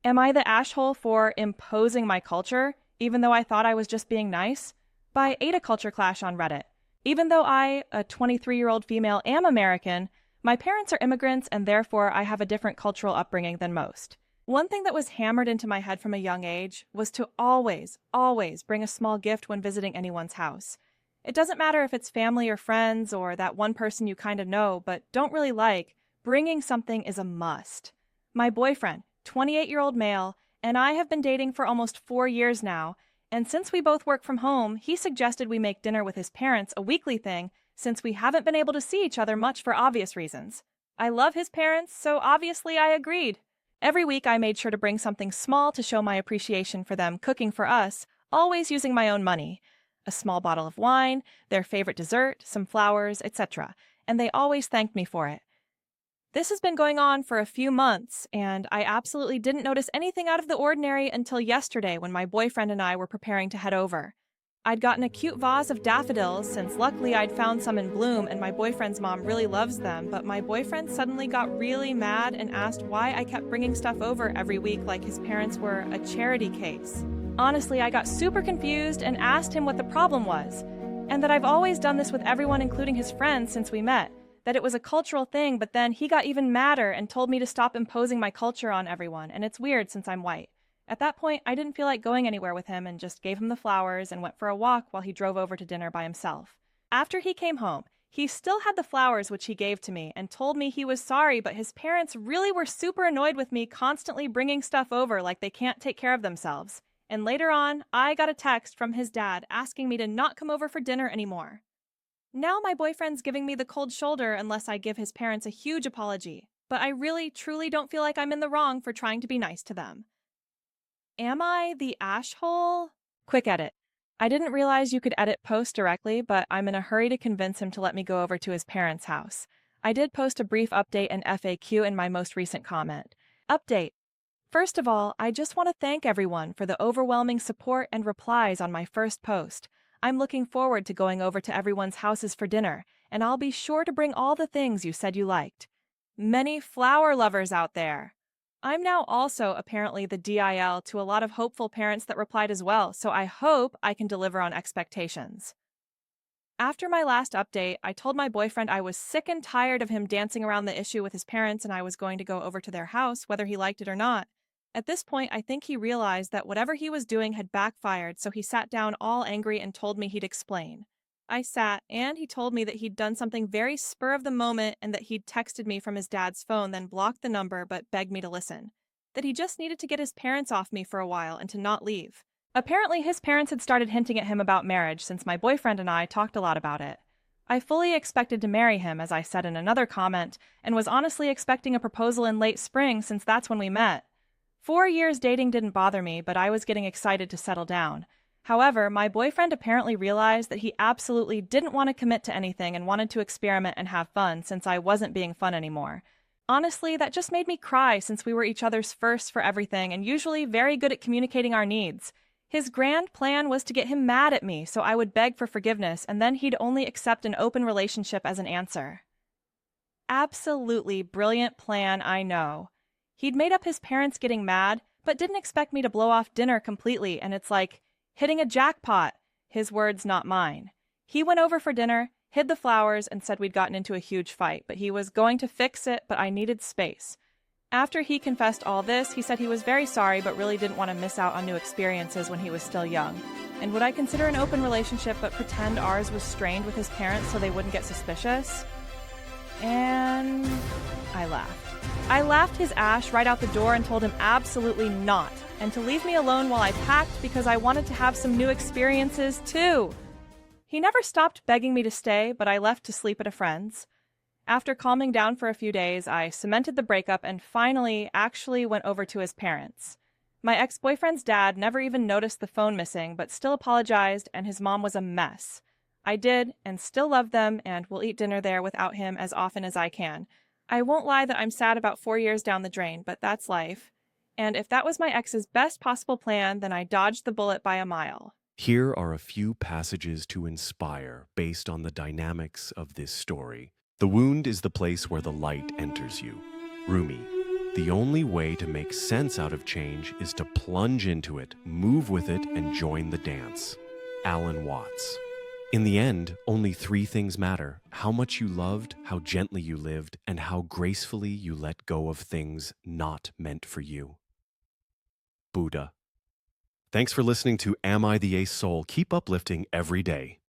Am I the asshole for imposing my culture, even though I thought I was just being nice? By Ada Culture Clash on Reddit. Even though I, a 23-year-old female, am American, my parents are immigrants and therefore I have a different cultural upbringing than most. One thing that was hammered into my head from a young age was to always bring a small gift when visiting anyone's house. It doesn't matter if it's family or friends or that one person you kind of know but don't really like, bringing something is a must. My boyfriend, 28-year-old male, and I have been dating for almost 4 years now, and since we both work from home, he suggested we make dinner with his parents a weekly thing since we haven't been able to see each other much for obvious reasons. I love his parents, so obviously I agreed. Every week I made sure to bring something small to show my appreciation for them cooking for us, always using my own money. A small bottle of wine, their favorite dessert, some flowers, etc., and they always thanked me for it. This has been going on for a few months, and I absolutely didn't notice anything out of the ordinary until yesterday when my boyfriend and I were preparing to head over. I'd gotten a cute vase of daffodils since luckily I'd found some in bloom and my boyfriend's mom really loves them, but my boyfriend suddenly got really mad and asked why I kept bringing stuff over every week like his parents were a charity case. Honestly, I got super confused and asked him what the problem was, and that I've always done this with everyone including his friends since we met. That it was a cultural thing, but then he got even madder and told me to stop imposing my culture on everyone, and it's weird since I'm white. At that point, I didn't feel like going anywhere with him and just gave him the flowers and went for a walk while he drove over to dinner by himself. After he came home, he still had the flowers which he gave to me and told me he was sorry, but his parents really were super annoyed with me constantly bringing stuff over like they can't take care of themselves. And later on, I got a text from his dad asking me to not come over for dinner anymore. Now my boyfriend's giving me the cold shoulder unless I give his parents a huge apology, but I really, truly don't feel like I'm in the wrong for trying to be nice to them. Am I the asshole? Quick edit. I didn't realize you could edit post directly, but I'm in a hurry to convince him to let me go over to his parents' house. I did post a brief update and FAQ in my most recent comment. Update. First of all, I just want to thank everyone for the overwhelming support and replies on my first post. I'm looking forward to going over to everyone's houses for dinner, and I'll be sure to bring all the things you said you liked. Many flower lovers out there. I'm now also apparently the DIL to a lot of hopeful parents that replied as well, so I hope I can deliver on expectations. After my last update, I told my boyfriend I was sick and tired of him dancing around the issue with his parents and I was going to go over to their house, whether he liked it or not. At this point, I think he realized that whatever he was doing had backfired, so he sat down all angry and told me he'd explain. I sat, and he told me that he'd done something very spur of the moment and that he'd texted me from his dad's phone, then blocked the number but begged me to listen. That he just needed to get his parents off me for a while and to not leave. Apparently, his parents had started hinting at him about marriage since my boyfriend and I talked a lot about it. I fully expected to marry him, as I said in another comment, and was honestly expecting a proposal in late spring since that's when we met. 4 years dating didn't bother me, but I was getting excited to settle down. However, my boyfriend apparently realized that he absolutely didn't want to commit to anything and wanted to experiment and have fun since I wasn't being fun anymore. Honestly, that just made me cry since we were each other's first for everything and usually very good at communicating our needs. His grand plan was to get him mad at me so I would beg for forgiveness and then he'd only accept an open relationship as an answer. Absolutely brilliant plan, I know. He'd made up his parents getting mad, but didn't expect me to blow off dinner completely, and it's like hitting a jackpot. His words, not mine. He went over for dinner, hid the flowers, and said we'd gotten into a huge fight, but he was going to fix it, but I needed space. After he confessed all this, he said he was very sorry, but really didn't want to miss out on new experiences when he was still young. And would I consider an open relationship but pretend ours was strained with his parents so they wouldn't get suspicious? And I laughed. I laughed his ash right out the door and told him absolutely not, and to leave me alone while I packed because I wanted to have some new experiences too. He never stopped begging me to stay, but I left to sleep at a friend's. After calming down for a few days, I cemented the breakup and finally actually went over to his parents. My ex-boyfriend's dad never even noticed the phone missing, but still apologized, and his mom was a mess. I did, and still love them, and will eat dinner there without him as often as I can. I won't lie that I'm sad about 4 years down the drain, but that's life. And if that was my ex's best possible plan, then I dodged the bullet by a mile. Here are a few passages to inspire based on the dynamics of this story. The wound is the place where the light enters you. Rumi. The only way to make sense out of change is to plunge into it, move with it, and join the dance. Alan Watts. In the end, only three things matter: how much you loved, how gently you lived, and how gracefully you let go of things not meant for you. Buddha. Thanks for listening to Am I the Ace Soul? Keep uplifting every day.